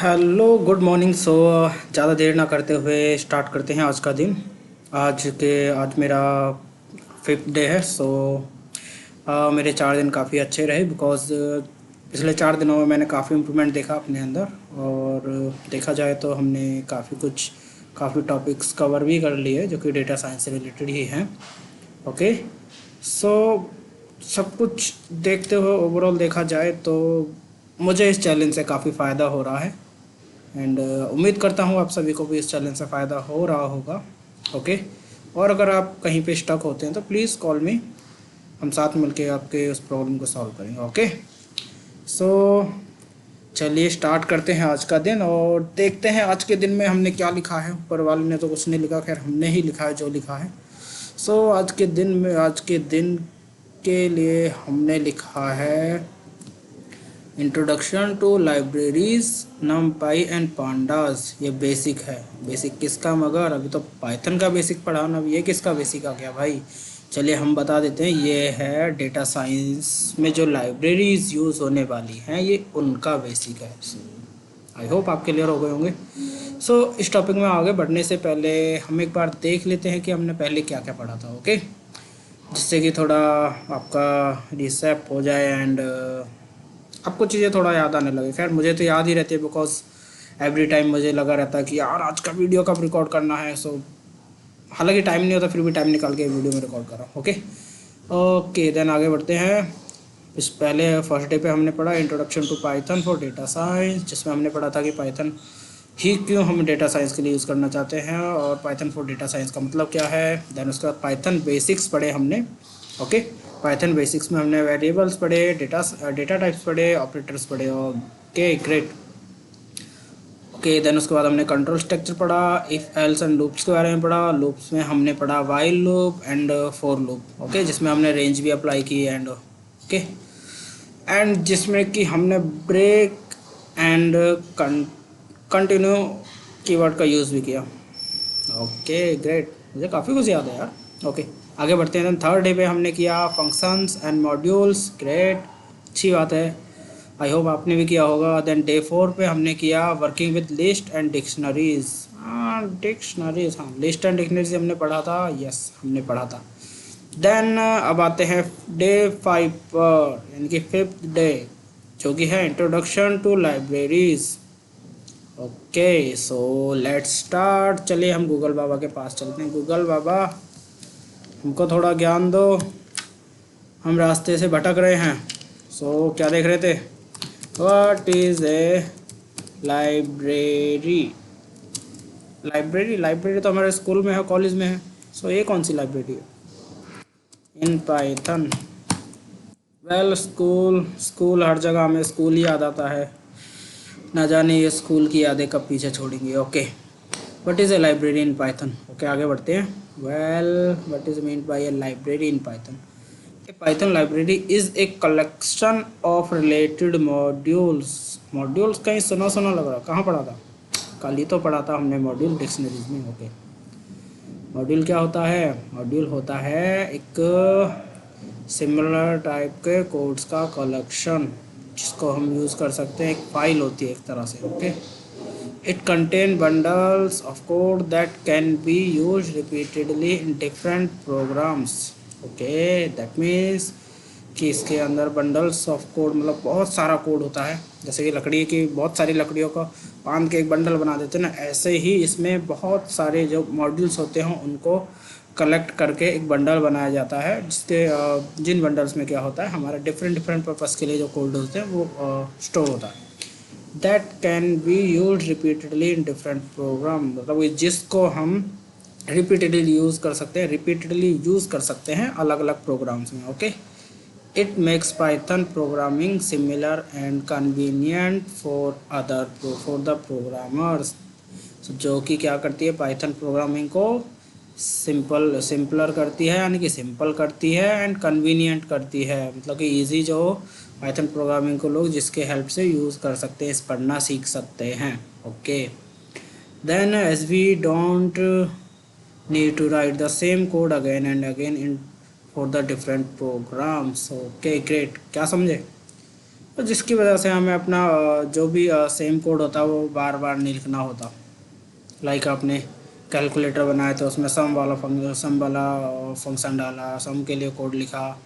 Hello good morning. ज़्यादा देर ना करते हुए स्टार्ट करते हैं आज का दिन। आज मेरा फिफ्थ डे है। मेरे 4 दिन काफ़ी अच्छे रहे बिकॉज़ पिछले 4 दिनों में मैंने काफ़ी इम्प्रूवमेंट देखा अपने अंदर। और देखा जाए तो हमने काफ़ी टॉपिक्स कवर भी कर लिए जो कि डेटा साइंस से रिलेटेड ही हैं। ओके। सो सब कुछ देखते हुए ओवरऑल देखा जाए तो मुझे इस चैलेंज से काफ़ी फ़ायदा हो रहा है। एंड उम्मीद करता हूँ आप सभी को भी इस चैलेंज से फ़ायदा हो रहा होगा। ओके। और अगर आप कहीं पे स्टक होते हैं तो प्लीज़ कॉल मी, हम साथ मिलके आपके उस प्रॉब्लम को सॉल्व करेंगे। ओके। सो चलिए स्टार्ट करते हैं आज का दिन और देखते हैं आज के दिन में हमने क्या लिखा है। ऊपर वाले ने तो कुछ नहीं लिखा, खैर हमने ही लिखा है जो लिखा है। आज के दिन के लिए हमने लिखा है introduction to libraries NumPy and pandas. ये बेसिक है। बेसिक किसका, मगर अभी तो पाइथन का बेसिक पढ़ा ना, अब ये किसका बेसिक आ गया भाई। चलिए हम बता देते हैं, ये है डेटा साइंस में जो लाइब्रेरीज यूज़ होने वाली हैं ये उनका बेसिक है। आई होप आप क्लियर हो गए होंगे। इस टॉपिक में आगे बढ़ने से पहले हम एक बार देख लेते हैं कि हमने पहले क्या क्या पढ़ा था। ओके, जिससे कि थोड़ा आपका रिसेप हो जाए एंड आपको चीज़ें थोड़ा याद आने लगे। खैर मुझे तो याद ही रहती है बिकॉज एवरी टाइम मुझे लगा रहता है कि यार आज का वीडियो कब रिकॉर्ड करना है। हालांकि टाइम नहीं होता फिर भी टाइम निकाल के वीडियो में रिकॉर्ड कर रहा हूँ। ओके ओके, देन आगे बढ़ते हैं। इस पहले फर्स्ट डे पे हमने पढ़ा introduction to Python for data science, जिसमें हमने पढ़ा था कि पाइथन ही क्यों हम डेटा साइंस के लिए यूज़ करना चाहते हैं और पाइथन फॉर डेटा साइंस का मतलब क्या है। देन उसके बाद पाइथन बेसिक्स पढ़े हमने। ओके, पाइथन बेसिक्स में हमने वेरिएबल्स पढ़े, डेटा टाइप्स पढ़े, ऑपरेटर्स पढ़े। Okay great. ओके, देन उसके बाद हमने कंट्रोल स्ट्रक्चर पढ़ा, इफ़ एल्स एंड लूप्स के बारे में पढ़ा। लूप्स में हमने पढ़ा while loop and for loop. Okay, जिसमें हमने रेंज भी अप्लाई की एंड ओके, एंड जिसमें कि हमने ब्रेक एंड कंटिन्यू कीवर्ड का यूज़ भी किया। ओके ग्रेट, मुझे काफ़ी कुछ याद है यार। ओके, आगे बढ़ते हैं। थर्ड डे पे हमने किया फंक्शंस एंड मॉड्यूल्स। ग्रेट, अच्छी बात है, आई होप आपने भी किया होगा। देन डे 4 पे हमने किया working with list and dictionaries. Dictionaries, हाँ लिस्ट एंड डिक्शनरीज हमने पढ़ा था। यस हमने पढ़ा था। देन अब आते हैं डे 5 पर, यानी कि फिफ्थ डे, जो कि है introduction to libraries. Okay so let's start. चलिए हम गूगल बाबा के पास चलते हैं। गूगल बाबा हमको थोड़ा ज्ञान दो, हम रास्ते से भटक रहे हैं। क्या देख रहे थे? What is a library? Library तो हमारे स्कूल में है, कॉलेज में है। ये कौन सी लाइब्रेरी है? In Python. Well school school हर जगह हमें स्कूल ही याद आता है, ना जाने ये स्कूल की यादें कब पीछे छोड़ेंगे। Okay, what is a library in Python? Okay आगे बढ़ते हैं। Well what is mean by A library in Python? A Python library is a collection of related modules. Modules कहीं सुना सुना लग रहा, कहाँ पढ़ा था? कल ही तो पढ़ा था हमने मॉड्यूल डिक्शनरीज में। ओके, मॉड्यूल क्या होता है? मॉड्यूल होता है एक सिमिलर टाइप के कोड्स का कलेक्शन, जिसको हम यूज़ कर सकते हैं। एक फाइल होती है एक तरह से। Okay, it contain bundles of code that can be use repeatedly in different programs. Okay, that means कि इसके अंदर बंडल्स ऑफ कोड मतलब बहुत सारा कोड होता है। जैसे कि लकड़ी की बहुत सारी लकड़ियों को बांध के एक बंडल बना देते हैं ना, ऐसे ही इसमें बहुत सारे जो मॉड्यूल्स होते हैं उनको कलेक्ट करके एक बंडल बनाया जाता है, जिन बंडल्स में क्या होता है, हमारा डिफरेंट डिफरेंट पर्पज़ के लिए जो कोड होते हैं वो स्टोर होता है। That can be use repeatedly in different program, मतलब जिसको हम रिपीटेडली यूज़ कर सकते हैं अलग अलग प्रोग्राम्स में। Okay, it makes Python programming similar and convenient for the programmers. जो कि क्या करती है, पाइथन प्रोग्रामिंग को सिंपलर करती है, यानी कि सिंपल करती है, एंड कन्वीनियंट करती है, मतलब कि इजी जो पाइथन प्रोग्रामिंग को लोग जिसके हेल्प से यूज़ कर सकते हैं, इस पढ़ना सीख सकते हैं। Okay, then as we don't need to write the same code again and again in for the different programs. Okay great, क्या समझे? तो जिसकी वजह से हमें अपना जो भी सेम कोड होता है वो बार बार नहीं लिखना होता। लाइक आपने कैलकुलेटर बनाया तो उसमें सम वाला फंक्शन डाला, सम के लिए कोड लिखा।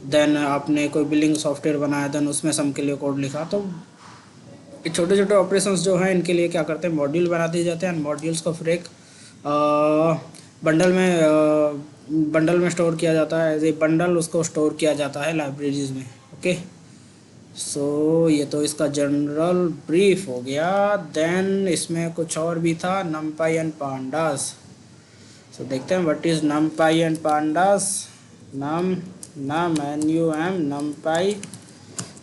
देन आपने कोई बिलिंग सॉफ्टवेयर बनाया, देन उसमें सम के लिए कोड लिखा। तो ये छोटे छोटे ऑपरेशंस जो हैं इनके लिए क्या करते हैं, मॉड्यूल बना दिए जाते हैं। मॉड्यूल्स को फिर एक बंडल में स्टोर किया जाता है। एज ए बंडल उसको स्टोर किया जाता है लाइब्रेरीज में। ओके, सो ये तो इसका जनरल ब्रीफ हो गया। देन इसमें कुछ और भी था, नमपाई एंड पांडास। सो देखते हैं what is NumPy and pandas. Num num NUM NumPy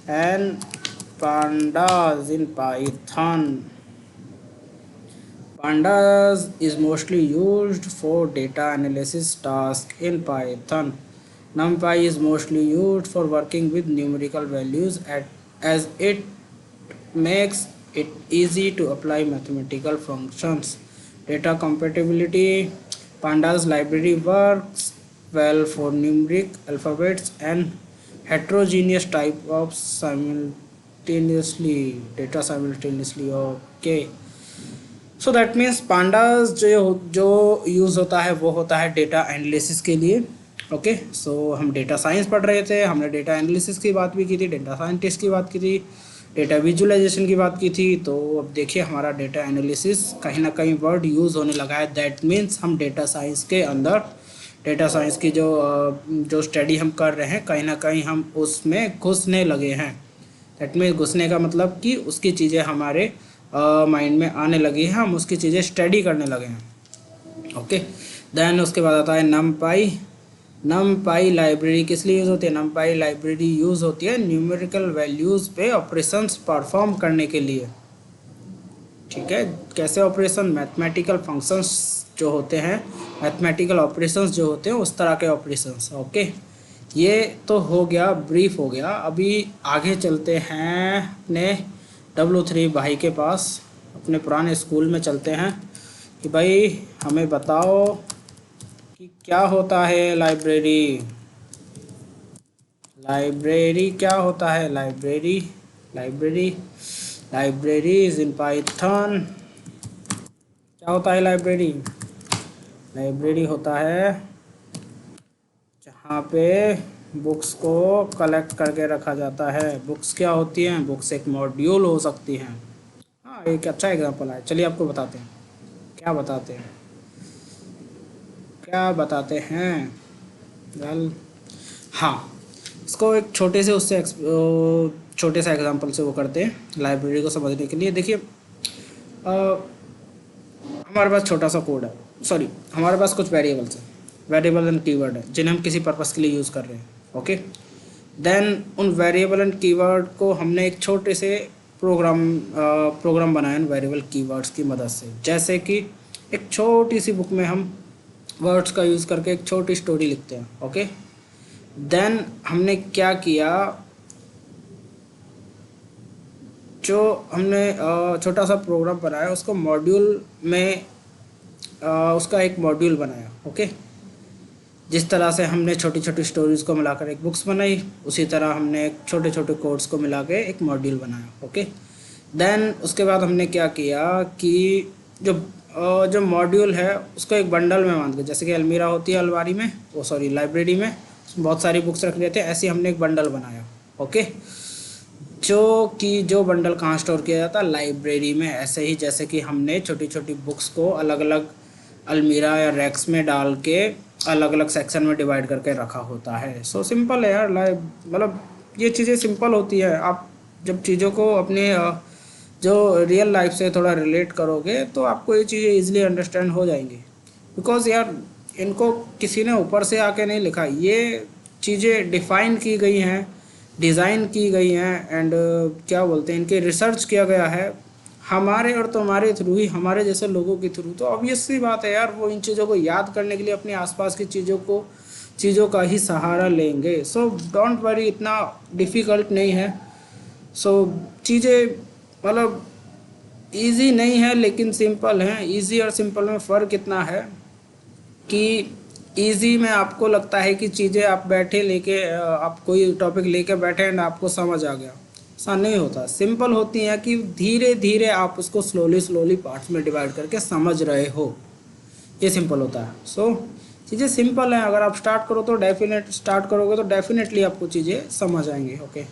and pandas in Python. Pandas is mostly used for data analysis tasks in Python. NumPy is mostly used for working with numerical values as it makes it easy to apply mathematical functions. Data compatibility. Pandas library works well for numeric alphabets and heterogeneous type of data simultaneously. Okay, so that means pandas जो use होता है वो होता है data analysis के लिए। Okay, सो हम data science पढ़ रहे थे, हमने डेटा एनालिसिस की बात भी की थी, डेटा साइंटिस्ट की बात की थी, डेटा विजुअलाइजेशन की बात की थी। तो अब देखिए हमारा डेटा एनालिसिस कहीं ना कहीं वर्ड यूज़ होने लगा है। दैट मीन्स हम डेटा साइंस के अंदर, डेटा साइंस की जो स्टडी हम कर रहे हैं, कहीं ना कहीं हम उसमें घुसने लगे हैं। दैट मीन्स घुसने का मतलब कि उसकी चीज़ें हमारे माइंड में आने लगी हैं, हम उसकी चीज़ें स्टडी करने लगे हैं। ओके, देन उसके बाद आता है नमपाई। नमपाई लाइब्रेरी किस लिए यूज़ होती है? नमपाई लाइब्रेरी यूज़ होती है न्यूमेरिकल वैल्यूज़ पे ऑपरेशंस परफॉर्म करने के लिए। ठीक है, कैसे ऑपरेशन? मैथमेटिकल फंक्शंस जो होते हैं, मैथमेटिकल ऑपरेशंस जो होते हैं, उस तरह के ऑपरेशंस। ओके, ये तो हो गया, ब्रीफ हो गया। अभी आगे चलते हैं अपने W3 भाई के पास, अपने पुराने स्कूल में चलते हैं कि भाई हमें बताओ कि क्या होता है लाइब्रेरी। लाइब्रेरी क्या होता है? Library library libraries in Python. क्या होता है लाइब्रेरी? लाइब्रेरी होता है जहाँ पे बुक्स को कलेक्ट करके रखा जाता है। बुक्स क्या होती हैं? बुक्स एक मॉड्यूल हो सकती हैं। हाँ, एक अच्छा एग्जांपल है। चलिए आपको बताते हैं। क्या बताते हैं? क्या बताते हैं? वेल, हाँ, इसको एक छोटे से एग्जांपल से वो करते हैं लाइब्रेरी को समझने के लिए। देखिए, हमारे पास छोटा सा कोड है, सॉरी, हमारे पास कुछ वेरिएबल्स हैं, वेरिएबल एंड कीवर्ड है जिन्हें हम किसी पर्पस के लिए यूज़ कर रहे हैं। ओके, देन उन वेरिएबल एंड कीवर्ड को हमने एक छोटे से प्रोग्राम बनाया वेरिएबल कीवर्ड्स की मदद से। जैसे कि एक छोटी सी बुक में हम वर्ड्स का यूज़ करके एक छोटी स्टोरी लिखते हैं। ओके, देन हमने क्या किया, जो हमने छोटा सा प्रोग्राम बनाया उसको मॉड्यूल में उसका एक मॉड्यूल बनाया। ओके, जिस तरह से हमने छोटी छोटी स्टोरीज़ को मिलाकर एक बुक्स बनाई, उसी तरह हमने एक छोटे छोटे कोड्स को मिला के एक मॉड्यूल बनाया। ओके, देन उसके बाद हमने क्या किया कि जो मॉड्यूल है उसको एक बंडल में बांध के, जैसे कि अलमीरा होती है अलमारी में, वो सॉरी लाइब्रेरी में बहुत सारी बुक्स रख लेते हैं, ऐसे हमने एक बंडल बनाया। ओके, जो बंडल कहाँ स्टोर किया जाता है? लाइब्रेरी में। ऐसे ही जैसे कि हमने छोटी छोटी बुक्स को अलग अलग अलमीरा या रैक्स में डाल के अलग अलग सेक्शन में डिवाइड करके रखा होता है। सो सिंपल है यार, मतलब ये चीज़ें सिंपल होती है। आप जब चीज़ों को अपने जो रियल लाइफ से थोड़ा रिलेट करोगे तो आपको ये चीज़ें ईजिली अंडरस्टैंड हो जाएंगी। बिकॉज यार इनको किसी ने ऊपर से आके नहीं लिखा, ये चीज़ें डिफ़ाइन की गई हैं, डिज़ाइन की गई हैं, एंड क्या बोलते हैं, इनके रिसर्च किया गया है हमारे और तुम्हारे थ्रू ही, हमारे जैसे लोगों के थ्रू। तो ऑब्वियस सी बात है यार, वो इन चीज़ों को याद करने के लिए अपने आसपास की चीज़ों का ही सहारा लेंगे। सो डोंट वरी, इतना डिफ़िकल्ट नहीं है। सो चीज़ें मतलब इजी नहीं है लेकिन सिंपल है। इजी और सिंपल में फ़र्क इतना है कि इजी में आपको लगता है कि चीज़ें आप बैठे लेके आप कोई टॉपिक लेके बैठे एंड आपको समझ आ गया। ऐसा नहीं होता, सिंपल होती हैं कि धीरे धीरे आप उसको स्लोली स्लोली पार्ट्स में डिवाइड करके समझ रहे हो, ये सिंपल होता है। सो चीज़ें सिंपल हैं, अगर आप स्टार्ट करोगे तो डेफिनेटली आपको चीज़ें समझ आएंगी। Okay,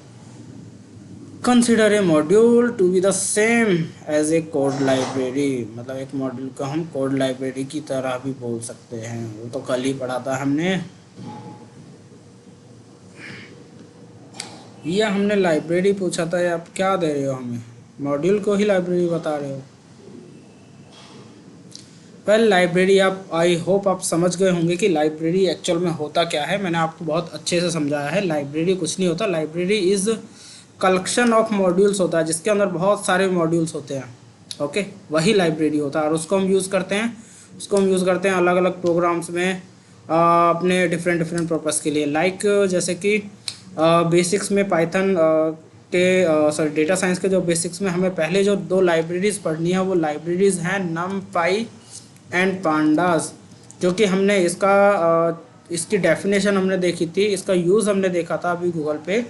consider a module to be the same as a code library, मतलब एक मॉड्यूल को हम कोड लाइब्रेरी की तरह भी बोल सकते हैं, वो तो कल ही पढ़ा था हमने। या हमने लाइब्रेरी पूछा था, या आप क्या दे रहे हो हमें, मॉड्यूल को ही लाइब्रेरी बता रहे हो। वेल लाइब्रेरी, आप आई होप आप समझ गए होंगे कि लाइब्रेरी एक्चुअल में होता क्या है। मैंने आपको बहुत अच्छे से समझाया है। लाइब्रेरी कुछ नहीं होता, library is collection of modules होता है, जिसके अंदर बहुत सारे मॉड्यूल्स होते हैं। ओके, वही लाइब्रेरी होता है, और उसको हम यूज़ करते हैं, अलग अलग प्रोग्राम्स में, अपने डिफरेंट डिफरेंट पर्पज़ के लिए। लाइक जैसे कि बेसिक्स में पाइथन सॉरी डेटा साइंस के जो बेसिक्स में हमें पहले जो दो लाइब्रेरीज़ पढ़नी है, वो लाइब्रेरीज़ हैं नमपाई एंड पांडास, जो कि हमने इसकी डेफिनेशन हमने देखी थी, इसका यूज़ हमने देखा था अभी गूगल पे।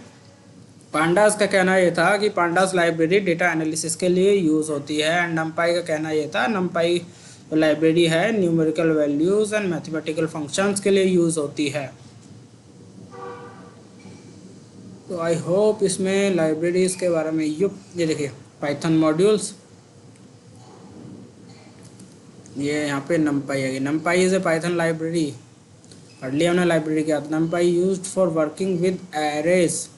पांडास का कहना ये था कि पांडास लाइब्रेरी डेटा एनालिसिस के लिए यूज़ होती है, एंड नमपाई का कहना ये था नमपाई लाइब्रेरी है numerical values and mathematical functions के लिए यूज़ होती है। तो आई होप इसमें लाइब्रेरीज़ के बारे में ये देखिए, पाइथन मॉड्यूल्स, ये यहाँ पे नमपाई है। NumPy is a Python library, early हमने लाइब्रेरी किया था। NumPy used for working with arrays,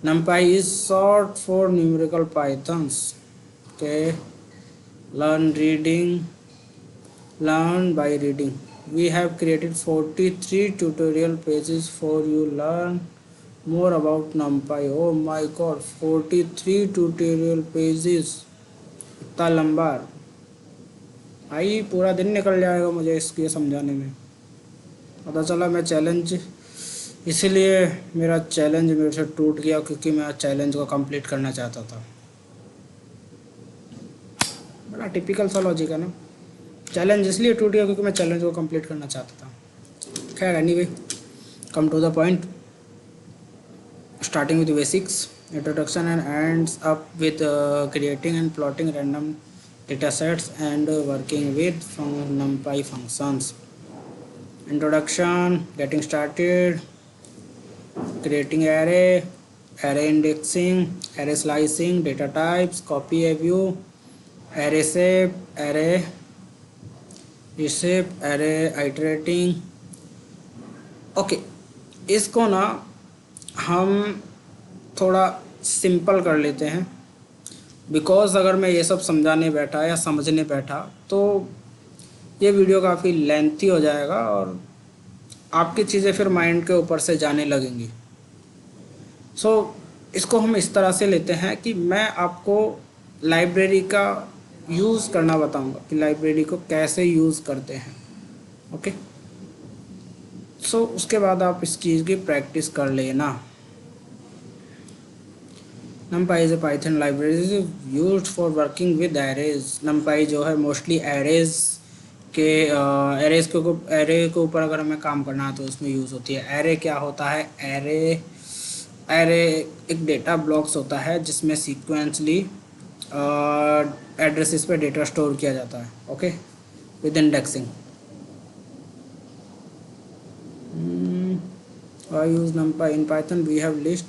NumPy is short for numerical Pythons. Okay, learn by reading, we have created 43 tutorial pages for you learn more about NumPy. Oh my god, 43 tutorial pages, इतना लंबा भाई, पूरा दिन निकल जाएगा मुझे इसके समझाने में। पता चला मैं चैलेंज, इसीलिए मेरा चैलेंज मेरे से टूट गया, क्योंकि मैं चैलेंज को कंप्लीट करना चाहता था। बड़ा टिपिकल सा लॉजिक है ना, चैलेंज इसलिए टूट गया क्योंकि मैं चैलेंज को कंप्लीट करना चाहता था। खैर anyway, come to the point, starting with basics introduction and ends up with creating and plotting random data sets and working with numpy functions. Introduction, getting started, creating array, array indexing, array slicing, data types, copy view, array shape, array reshape, array iterating. Okay, इसको ना हम थोड़ा simple कर लेते हैं, because अगर मैं ये सब समझाने बैठा या समझने बैठा तो ये वीडियो काफ़ी लेंथी हो जाएगा, और आपकी चीज़ें फिर माइंड के ऊपर से जाने लगेंगी। सो इसको हम इस तरह से लेते हैं कि मैं आपको लाइब्रेरी का यूज़ करना बताऊंगा, कि लाइब्रेरी को कैसे यूज़ करते हैं। ओके, सो उसके बाद आप इस चीज़ की प्रैक्टिस कर लेना। NumPy is a Python library used for working with arrays. NumPy जो है मोस्टली एरेज के ऊपर अगर हमें काम करना है तो उसमें यूज़ होती है। एरे क्या होता है? एरे एक डेटा ब्लॉक्स होता है जिसमें सीक्वेंसली एड्रेसेस पे डेटा स्टोर किया जाता है। Okay, with indexing. I use NumPy in Python. We have list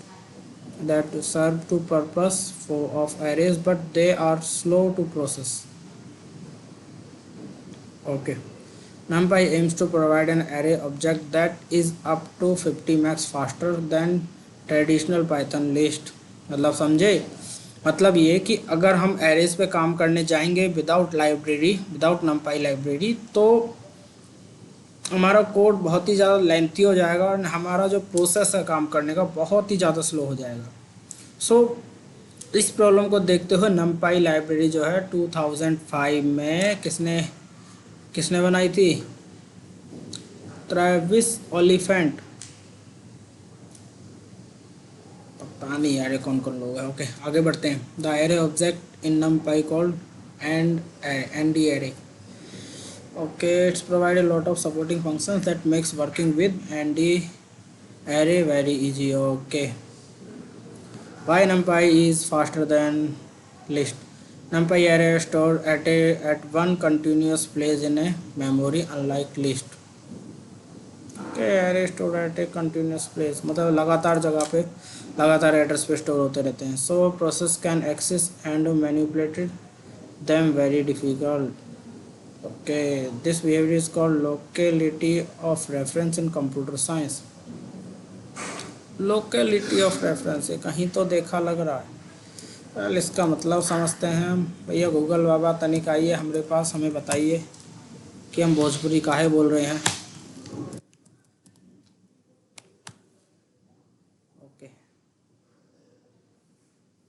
that serve to purpose of arrays, but they are slow to process. Okay, NumPy aims to provide an array object that is up to 50 max faster than traditional Python list. मतलब समझे? मतलब ये कि अगर हम arrays पे काम करने जाएंगे विदाउट NumPy लाइब्रेरी, तो हमारा कोड बहुत ही ज़्यादा लेंथी हो जाएगा और हमारा जो प्रोसेस है काम करने का बहुत ही ज़्यादा स्लो हो जाएगा। सो इस प्रॉब्लम को देखते हुए NumPy लाइब्रेरी जो है 2005 में किसने बनाई थी? ट्रेविस ओलिफेंट, पता नहीं यार कौन कौन लोग हैं। ओके, आगे बढ़ते हैं। The array object in NumPy called and array. Okay, it's provide a lot of supporting functions that makes working with ND array very easy. Okay, Why NumPy is faster than list? NumPy array stored at one continuous place in a memory, unlike list. Okay, array stored at a continuous place मतलब लगातार जगह पे लगातार address पे store होते रहते हैं. So process can access and manipulate them very difficult. Okay, this behavior is called locality of reference in computer science. Locality of reference, ये कहीं तो देखा लग रहा है. well, इसका मतलब समझते हैं हम. भैया गूगल बाबा तनिक आइए हमारे पास, हमें बताइए कि हम भोजपुरी काहे बोल रहे हैं. ओके,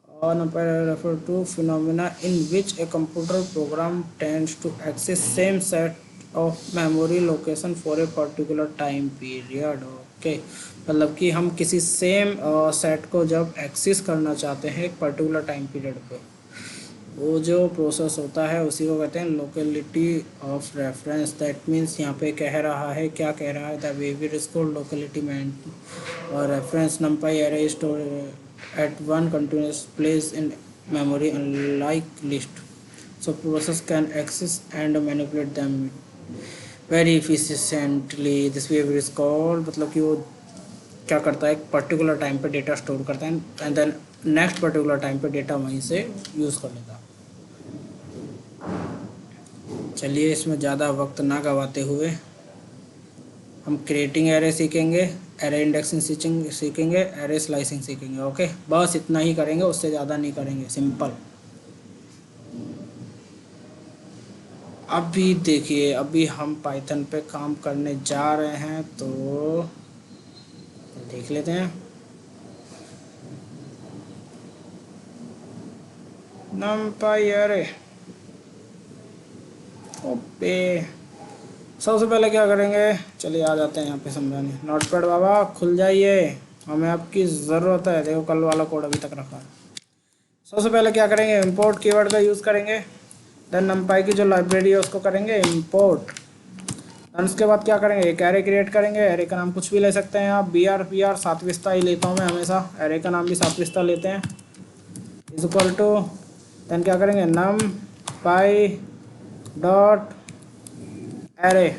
और number refer to phenomena in which a computer program tends to access same set of memory location for a particular time period. Okay, मतलब कि हम किसी सेम सेट को जब एक्सेस करना चाहते हैं एक पर्टिकुलर टाइम पीरियड पे, वो जो प्रोसेस होता है उसी को कहते हैं locality of reference. That means यहाँ पे कह रहा है, क्या कह रहा है, the behaviour is called locality man और reference NumPy array store at one continuous place in memory unlike list. So process can access and manipulate them very efficiently. This behaviour is called, मतलब कि वो क्या करता है, एक particular time पे data store करता है and then next particular time पे डेटा वहीं से यूज़ कर लेता. चलिए इसमें ज़्यादा वक्त ना गवाते हुए हम क्रिएटिंग एरे सीखेंगे, एरे इंडेक्सिंग सीखेंगे, एरे स्लाइसिंग सीखेंगे. ओके, बस इतना ही करेंगे, उससे ज़्यादा नहीं करेंगे, सिंपल. अभी देखिए, अभी हम पाइथन पे काम करने जा रहे हैं, तो देख लेते हैं. नंपाई एरे, ओके, सबसे पहले क्या करेंगे, चलिए आ जाते हैं यहाँ पे समझाने. नोटपैड बाबा खुल जाइए, हमें आपकी ज़रूरत है. देखो कल वाला कोड अभी तक रखा है. सबसे पहले क्या करेंगे, इंपोर्ट कीवर्ड का यूज़ करेंगे. देन नंपाई की जो लाइब्रेरी है उसको करेंगे इंपोर्ट. देन उसके बाद क्या करेंगे, एक एरे क्रिएट करेंगे. एरे का नाम कुछ भी ले सकते हैं आप, BR सातविस्ता ही लेता हूँ मैं हमेशा, एरे का नाम भी सातविस्ता लेते हैं. इज इक्वल टू, देन क्या करेंगे, NumPy डॉट एरे,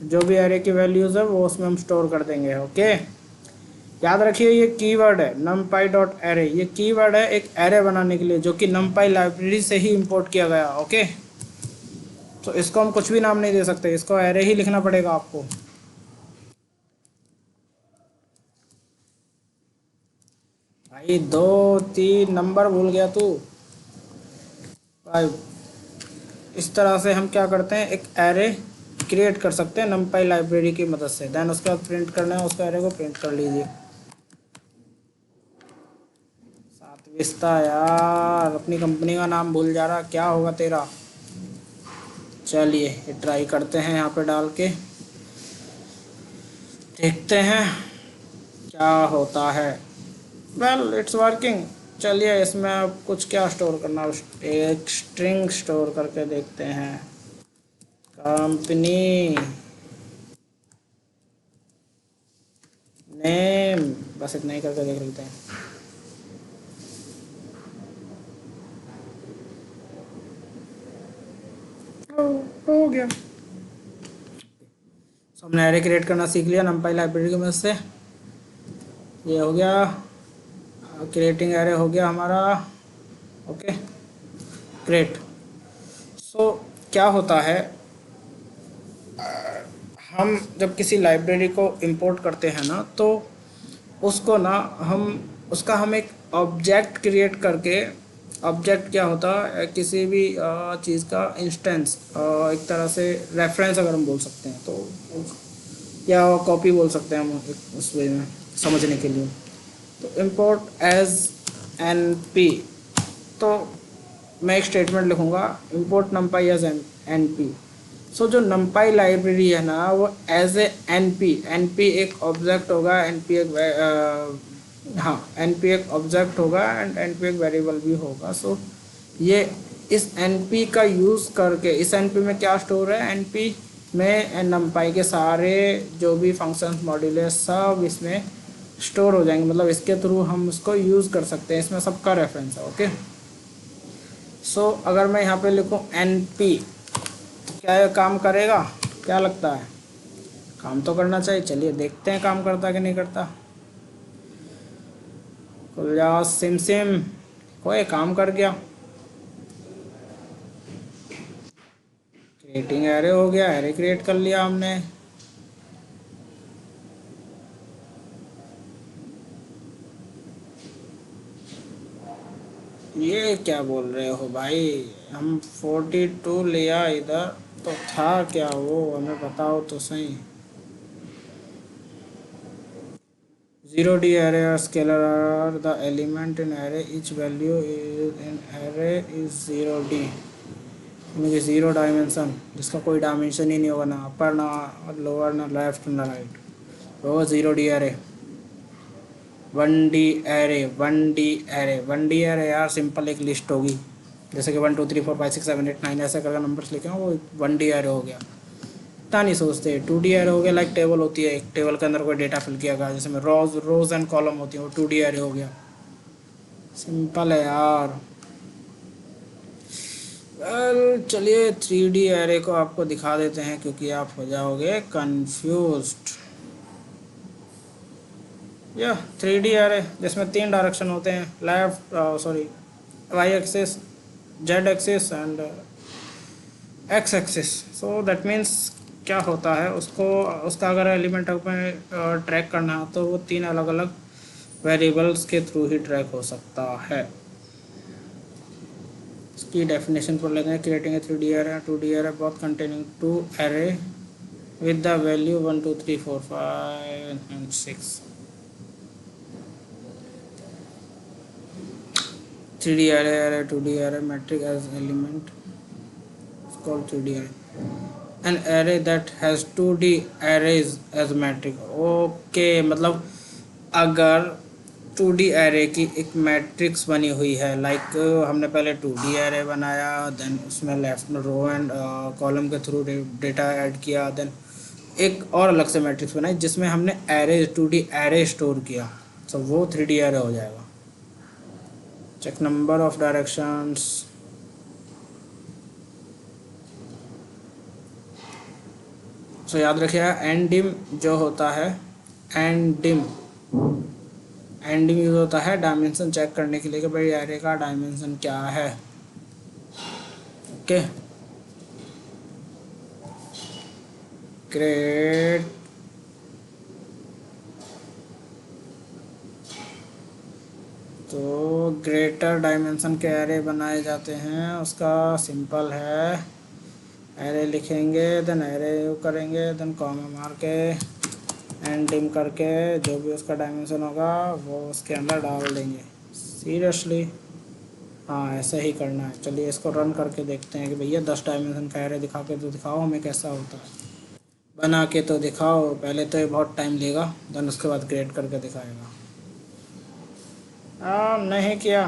जो भी एरे की वैल्यूज़ है वो उसमें हम स्टोर कर देंगे. ओके, याद रखिए ये कीवर्ड है NumPy डॉट एरे, ये कीवर्ड है एक एरे बनाने के लिए जो कि NumPy लाइब्रेरी से ही इंपोर्ट किया गया. ओके, तो इसको हम कुछ भी नाम नहीं दे सकते, इसको एरे ही लिखना पड़ेगा आपको. भाई 2-3 नंबर भूल गया तू. 5. इस तरह से हम क्या करते हैं, एक एरे क्रिएट कर सकते हैं NumPy लाइब्रेरी की मदद से. देन उसके बाद प्रिंट करना है, उसका एरे को प्रिंट कर लीजिए. सातविस्ता यार, अपनी कंपनी का नाम भूल जा रहा, क्या होगा तेरा. चलिए ये ट्राई करते हैं, यहाँ पे डाल के देखते हैं क्या होता है. Well it's working. चलिए इसमें अब कुछ क्या स्टोर करना, एक स्ट्रिंग स्टोर करके देखते हैं. कंपनी नेम, बस इतना ही करके देख लेते हैं. हो गया. सो हमने एरे क्रिएट करना सीख लिया NumPy लाइब्रेरी की मदद से. ये हो गया, क्रिएटिंग एरे हो गया हमारा. Okay, great. सो क्या होता है, हम जब किसी लाइब्रेरी को इंपोर्ट करते हैं ना, तो उसको ना हम एक ऑब्जेक्ट क्रिएट करके, ऑब्जेक्ट क्या होता है, किसी भी चीज़ का इंस्टेंस, एक तरह से रेफरेंस अगर हम बोल सकते हैं तो, या कॉपी बोल सकते हैं हम उस वे में समझने के लिए. तो इंपोर्ट एज NP, तो मैं एक स्टेटमेंट लिखूँगा, इंपोर्ट NumPy एज NP. सो जो NumPy लाइब्रेरी है ना, वो एज ए NP एक ऑब्जेक्ट होगा, NP एक हाँ NP एक ऑब्जेक्ट होगा एंड NP एक वेरिएबल भी होगा. सो ये इस NP का यूज़ करके, इस NP में क्या स्टोर है, NP में NumPy के सारे जो भी फंक्शंस मॉड्यूल है सब इसमें स्टोर हो जाएंगे, मतलब इसके थ्रू हम उसको यूज़ कर सकते हैं, इसमें सबका रेफरेंस है। ओके, सो अगर मैं यहाँ पे लिखूँ NP, क्या ये काम करेगा? क्या लगता है? काम तो करना चाहिए। चलिए देखते हैं काम करता कि नहीं करता। खुल जाओ सिम सिम, कोई काम कर गया। क्रिएटिंग एरे हो गया, एरे क्रिएट कर लिया हमने। ये क्या बोल रहे हो भाई? हम 42 लिया इधर, तो था क्या वो? हमें बताओ तो सही। 0D array or scalar are the element in array, each value is in array is 0D, यानी कि 0 डायमेंशन, जिसका कोई डायमेंशन ही नहीं होगा, ना अपर ना लोअर ना लेफ्ट ना राइट, वो 0D array। 1D array, 1D array, 1D array यार सिंपल एक लिस्ट होगी, जैसे कि 1 2 3 4 5 6 7 8 9 ऐसे करके नंबर्स लिखे हैं, वो 1D array हो गया। इतना नहीं सोचते। 2D एरे हो गया, लाइक टेबल होती है, एक टेबल के अंदर कोई डेटा फिल किया गया, जैसे में रोज एंड कॉलम होती है, वो 2D एरे हो गया। सिंपल है यार। वेल चलिए 3D एरे को आपको दिखा देते हैं, क्योंकि आप हो जाओगे कंफ्यूज्ड। यह 3D एरे जिसमें 3 डायरेक्शन होते हैं, left sorry Y axis, Z axis and X axis. So that means क्या होता है, उसको उसका अगर एलिमेंट में ट्रैक करना है तो वो 3 अलग अलग वेरिएबल्स के थ्रू ही ट्रैक हो सकता है। इसकी डेफिनेशन पर लेते हैं। Creating a 3D array 2D array both containing 2 array with the value 1 2 3 4 5 and 6। 3D array 2D array matrix as element is called 3D array। an array that has 2D arrays as matrix। Okay, मतलब अगर 2D array की एक matrix बनी हुई है, like हमने पहले 2D array बनाया, देन उसमें लेफ्ट में रो एंड कॉलम के थ्रू डेटा ऐड किया, देन एक और अलग से मैट्रिक्स बनाई जिसमें हमने एरे 2D एरे स्टोर किया, तो वो 3D एरे हो जाएगा। Check number of directions. So याद रखिएगा एंडिम जो होता है, एंडिम एंडिंग यूज होता है डायमेंशन चेक करने के लिए कि भाई एरे का डायमेंशन क्या है। Okay, great. तो ग्रेटर डायमेंशन के एरे बनाए जाते हैं, उसका सिंपल है, एरे लिखेंगे, देन एरे करेंगे, देन कॉमा मार के एंडिम करके जो भी उसका डायमेंशन होगा वो उसके अंदर डाल देंगे। सीरियसली? हाँ ऐसे ही करना है। चलिए इसको रन करके देखते हैं कि भैया 10 डायमेंशन का एरे दिखा के तो दिखाओ हमें कैसा होता है। बना के तो दिखाओ, पहले तो ये बहुत टाइम लेगा, देन उसके बाद ग्रेड करके दिखाएगा। नहीं किया,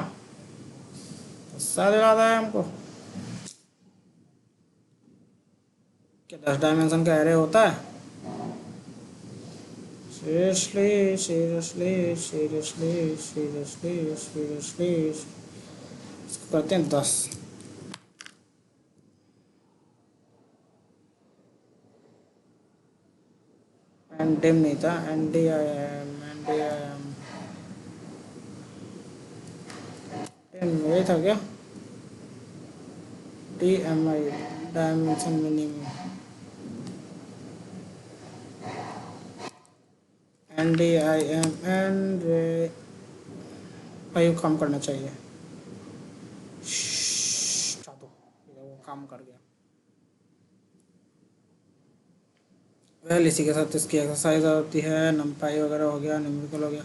गुस्सा दिलाता है हमको। क्या 10 डायमेंशन का एरे होता है? Seriously seriously seriously seriously seriously, इसको करते हैं 10। एंडिम नहीं था, एन डी आई एम यही था क्या? DMI dimension minimum, NDIM and five काम करना चाहिए। दो, वो काम कर गया। वेल इसी के साथ इसकी एक्सरसाइज होती है, नमपाई वगैरह हो गया, न्यूमेरिकल हो गया।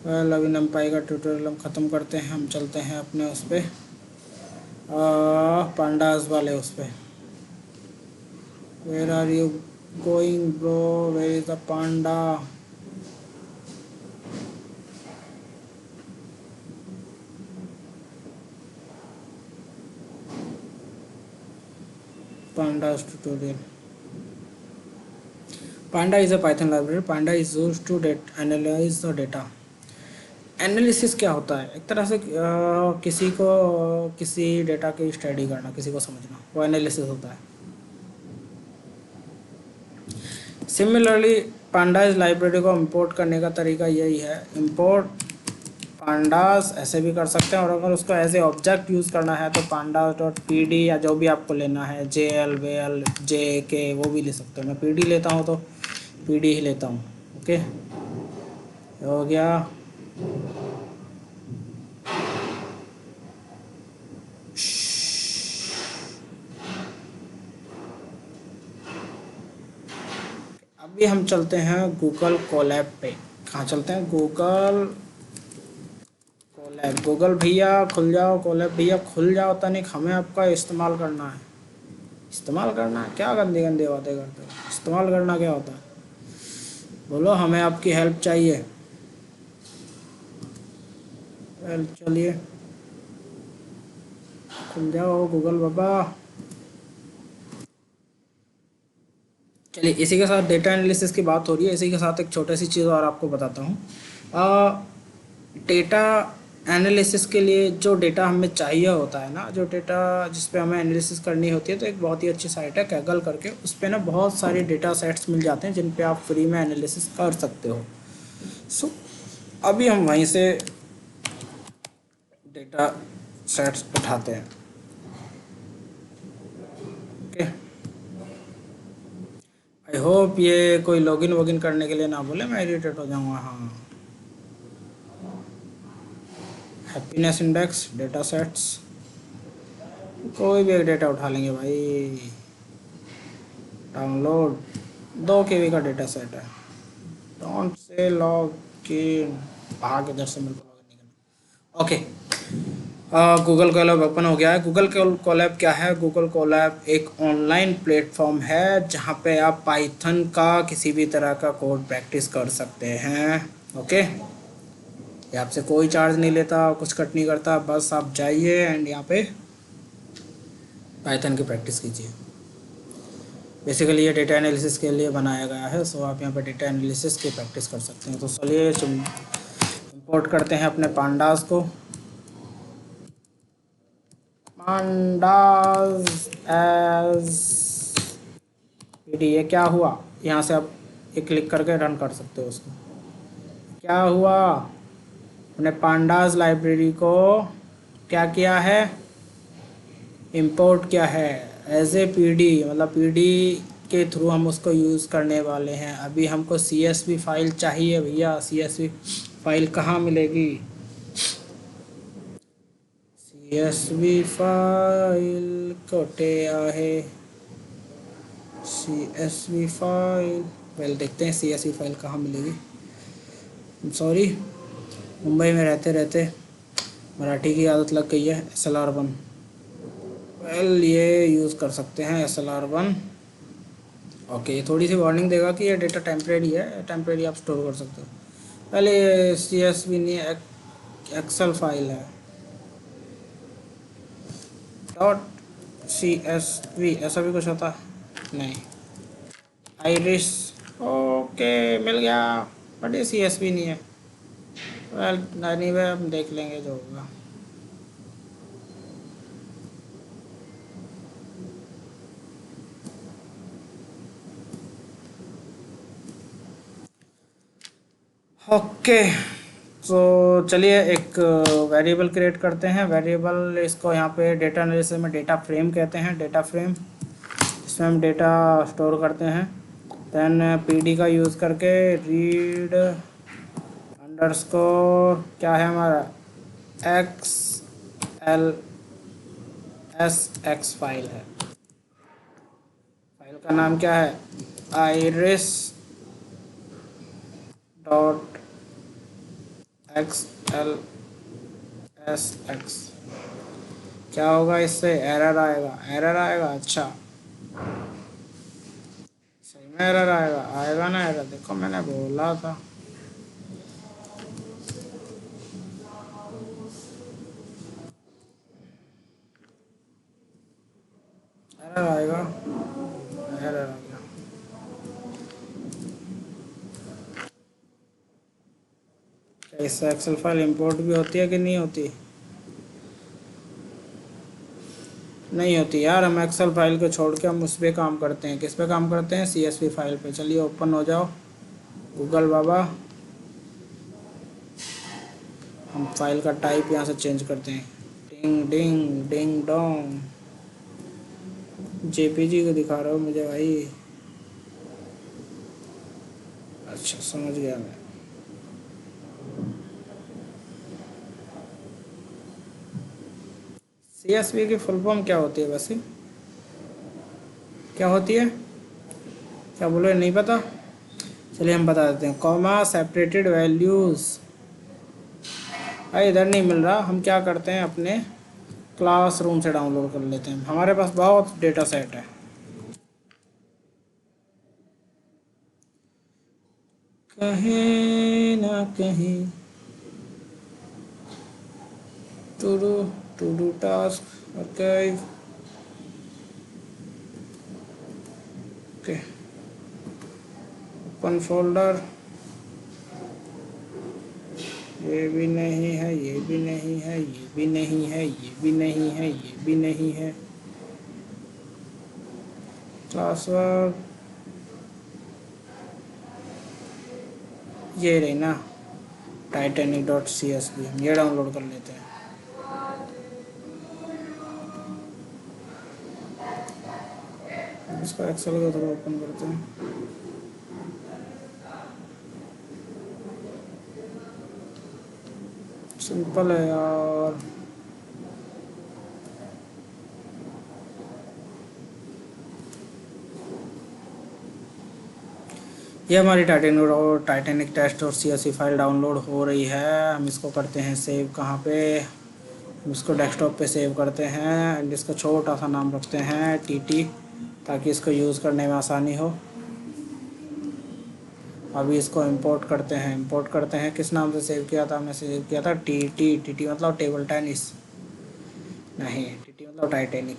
वेल अभी नमपाई का ट्यूटोरियल हम ख़त्म करते हैं, हम चलते हैं अपने उस पर पांडास वाले उस पर। Where are you going bro, where is the panda? Pandas tutorial. Panda is a Python library. Panda is used to analyse the data. Analysis क्या होता है? एक तरह से किसी को किसी डेटा की स्टडी करना, किसी को समझना, वो एनालिसिस होता है। सिमिलरली पांडास लाइब्रेरी को इंपोर्ट करने का तरीका यही है। इंपोर्ट पांडास ऐसे भी कर सकते हैं, और अगर उसको एज ए ऑब्जेक्ट यूज़ करना है तो पांडास डॉट पी डी या जो भी आपको लेना है, जे एल वे एल जे के, वो भी ले सकते हैं। मैं पी डी लेता हूँ तो पी डी ही लेता हूँ। ओके, हो गया। अभी हम चलते हैं गूगल कोलैब पे। कहाँ चलते हैं? Google Colab. गूगल भैया खुल जाओ, कोलैब भैया खुल जाओ। तनिक हमें आपका इस्तेमाल करना है। इस्तेमाल करना है? क्या गंदी गंदी बातें करते हो? इस्तेमाल करना क्या होता है? बोलो, हमें आपकी हेल्प चाहिए। चलिए खुल जाओ गूगल बाबा। चलिए, इसी के साथ डेटा एनालिसिस की बात हो रही है, इसी के साथ एक छोटी सी चीज़ और आपको बताता हूँ। डेटा एनालिसिस के लिए जो डेटा हमें चाहिए होता है ना, जो डेटा जिस पे हमें एनालिसिस करनी होती है, तो एक बहुत ही अच्छी साइट है कैगल करके। उस पे ना बहुत सारे डेटा सेट्स मिल जाते हैं जिन पे आप फ्री में एनालिसिस कर सकते हो। सो अभी हम वहीं से डेटा सेट्स उठाते हैं। ओके, आई होप ये कोई लॉगिन वोगिन करने के लिए ना बोले, मैं इरिटेट हो जाऊँगा। हाँ, हैप्पीनेस इंडेक्स डेटा सेट्स, कोई भी एक डेटा उठा लेंगे भाई। डाउनलोड 2 KB का डेटा सेट है। डोंट से लॉग इन, भाग इधर से, मेरे को लॉग इन नहीं करना। ओके, गूगल कोलैब ओपन हो गया है। गूगल कोलैब क्या है? गूगल कोलैब एक ऑनलाइन प्लेटफॉर्म है जहाँ पे आप पाइथन का किसी भी तरह का कोड प्रैक्टिस कर सकते हैं। ओके, ये आपसे कोई चार्ज नहीं लेता, कुछ कट नहीं करता, बस आप जाइए एंड यहाँ पे पाइथन की प्रैक्टिस कीजिए। बेसिकली ये डेटा एनालिसिस के लिए बनाया गया है, सो आप यहाँ पे डेटा एनालिसिस की प्रैक्टिस कर सकते हैं। तो चलिए इंपोर्ट करते हैं अपने पांडास को। Pandas as PD. ये क्या हुआ? यहाँ से आप एक क्लिक करके रन कर सकते हो उसको। क्या हुआ? अपने पांडास लाइब्रेरी को क्या किया है? इंपोर्ट किया है एज ए पीडी, मतलब पीडी के थ्रू हम उसको यूज़ करने वाले हैं। अभी हमको CSV फाइल चाहिए भैया। CSV फाइल कहाँ मिलेगी? CSV फाइल कोटे आहे। CSV फाइल, वेल देखते हैं CSV फाइल कहाँ मिलेगी। सॉरी, मुंबई में रहते रहते मराठी की आदत लग गई है। SLR1, वेल ये यूज़ कर सकते हैं SLR1। ओके, ये थोड़ी सी वार्निंग देगा कि ये डेटा टेम्परेरी है, टेम्परेरी आप स्टोर कर सकते हो। पहले CSV नहीं, एक्सेल फाइल है। .CSV ऐसा भी कुछ होता है? नहीं। आइरिस, ओके मिल गया, बट ये CSV नहीं है। वेल एनीवे, हम देख लेंगे जो होगा। ओके, तो चलिए एक वेरिएबल क्रिएट करते हैं। वेरिएबल, इसको यहाँ पे डेटा एनालिसिस में डेटा फ्रेम कहते हैं। डेटा फ्रेम, इसमें हम डेटा स्टोर करते हैं। देन PD का यूज़ करके रीड अंडरस्कोर क्या है हमारा, XLSX फाइल है। फाइल का नाम क्या है? Iris dot XLSX। क्या होगा इससे? एरर आएगा, एरर आएगा। अच्छा, सही में एरर आएगा? आएगा ना एरर, देखो मैंने बोला था। एरर आएगा, एरर आ गया। इससे एक्सेल फाइल इंपोर्ट भी होती है कि नहीं होती? नहीं होती यार। हम एक्सेल फाइल को छोड़ के हम उस पर काम करते हैं। किस पे काम करते हैं? CSV फाइल पे। चलिए ओपन हो जाओ गूगल बाबा। हम फाइल का टाइप यहाँ से चेंज करते हैं। डिंग डिंग डिंग डोंग। JPG को दिखा रहा हो मुझे भाई? अच्छा समझ गया मैं। CSV की फुल फॉर्म क्या होती है वैसे? क्या होती है? क्या बोलो, नहीं पता? चलिए हम बता देते हैं। Comma separated values. भाई इधर नहीं मिल रहा। हम क्या करते हैं, अपने क्लासरूम से डाउनलोड कर लेते हैं। हमारे पास बहुत डेटा सेट है। कहीं ना कहीं to do task archive. Okay, open folder. ये भी नहीं है, ये भी नहीं है, ये भी नहीं है, ये भी नहीं है, ये भी नहीं है। क्लासवर्क ये रही ना, titanic.csv। हम ये डाउनलोड कर लेते हैं। इसका एक्सेल को थोड़ा ओपन करते हैं। सिंपल है यार। ये हमारी टाइटेनिक टेस्ट और CSV फाइल डाउनलोड हो रही है। हम इसको करते हैं सेव। कहाँ पे? हम इसको डेस्कटॉप पे सेव करते हैं एंड इसका छोटा सा नाम रखते हैं TT, ताकि इसको यूज़ करने में आसानी हो। अभी इसको इंपोर्ट करते हैं। इंपोर्ट करते हैं किस नाम से सेव किया था? हमने सेव किया था TT मतलब टेबल टेनिस, नहीं TT मतलब टाइटेनिक।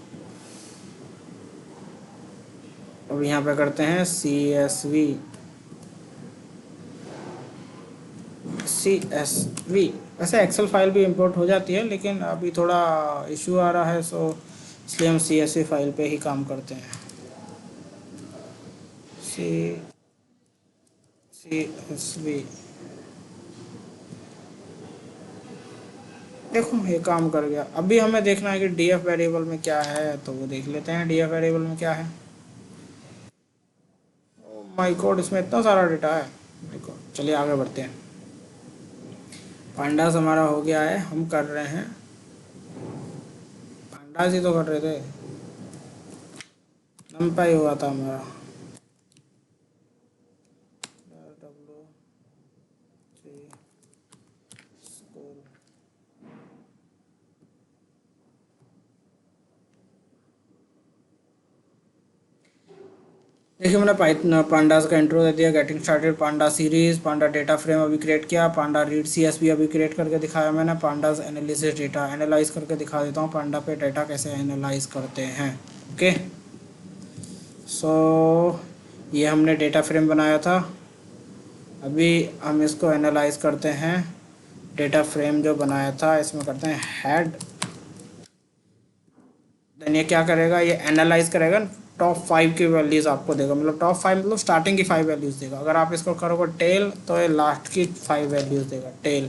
अब यहाँ पे करते हैं CSV। वैसे एक्सेल फाइल भी इंपोर्ट हो जाती है, लेकिन अभी थोड़ा इशू आ रहा है, सो इसलिए हम CSV फाइल पे ही काम करते हैं। CSV। देखो ये काम कर गया। अभी हमें देखना है कि DF वेरिएबल में क्या है, तो वो देख लेते हैं DF वेरिएबल में क्या है। माय गॉड, इसमें इतना सारा डेटा है। देखो चलिए आगे बढ़ते हैं। पांडास हमारा हो गया है। हम कर रहे हैं पांडास ही तो कर रहे थे। नंपाई हुआ था हमारा। देखिए मैंने पांडास का इंट्रो दे दिया। गेटिंग स्टार्टेड, पांडा सीरीज, पांडा डेटा फ्रेम अभी क्रिएट किया, पांडा रीड CSV अभी क्रिएट करके दिखाया मैंने। पांडास एनालिसिस, डेटा एनालाइज करके दिखा देता हूँ पांडा पे डेटा कैसे एनालाइज करते हैं। ओके, सो ये हमने डेटा फ्रेम बनाया था। अभी हम इसको एनालाइज करते हैं। डेटा फ्रेम जो बनाया था इसमें करते हैं हेड। देन ये क्या करेगा, ये एनालाइज करेगा, टॉप 5 की वैल्यूज़ आपको देगा। मतलब टॉप 5 मतलब स्टार्टिंग की 5 वैल्यूज़ देगा। अगर आप इसको करोगे टेल, तो ये लास्ट की 5 वैल्यूज़ देगा, टेल।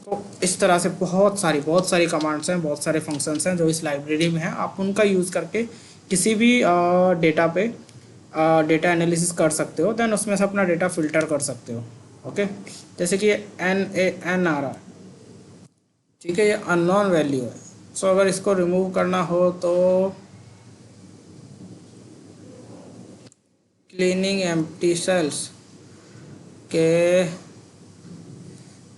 तो इस तरह से बहुत सारी कमांड्स हैं, बहुत सारे फंक्शंस हैं जो इस लाइब्रेरी में हैं। आप उनका यूज़ करके किसी भी डेटा पे डेटा एनालिसिस कर सकते हो। देन उसमें से अपना डेटा फिल्टर कर सकते हो। ओके, जैसे कि ये NaN आ रहा है, ठीक है, ये अननोन वैल्यू है। सो अगर इसको रिमूव करना हो तो क्लीनिंग एम्प्टी सेल्स के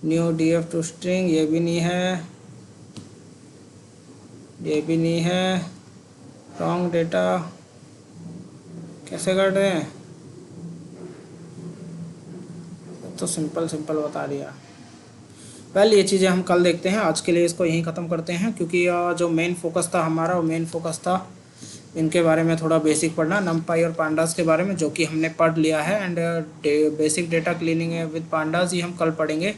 न्यू DF टू स्ट्रिंग, ये भी नहीं है, ये भी नहीं है। रॉन्ग डेटा कैसे कर रहे हैं? तो सिंपल बता दिया। वेल ये चीज़ें हम कल देखते हैं। आज के लिए इसको यहीं ख़त्म करते हैं, क्योंकि जो मेन फोकस था हमारा, वो मेन फोकस था इनके बारे में थोड़ा बेसिक पढ़ना, नमपाई और पांडास के बारे में, जो कि हमने पढ़ लिया है। And basic data cleaning with pandas ये हम कल पढ़ेंगे,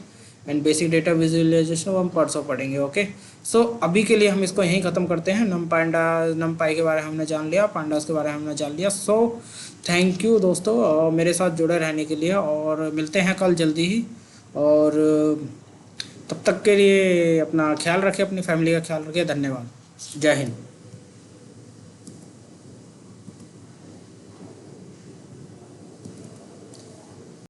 एंड बेसिक डेटा विजुअलाइजेशन वो हम परसों पढ़ेंगे। ओके, सो अभी के लिए हम इसको यहीं ख़त्म करते हैं। नमपाई के बारे में हमने जान लिया, पांडास के बारे में हमने जान लिया। सो थैंक यू दोस्तों मेरे साथ जुड़े रहने के लिए, और मिलते हैं कल जल्दी ही। और तब तक के लिए अपना ख्याल रखें, अपनी फैमिली का ख्याल रखें। धन्यवाद। जय हिंद।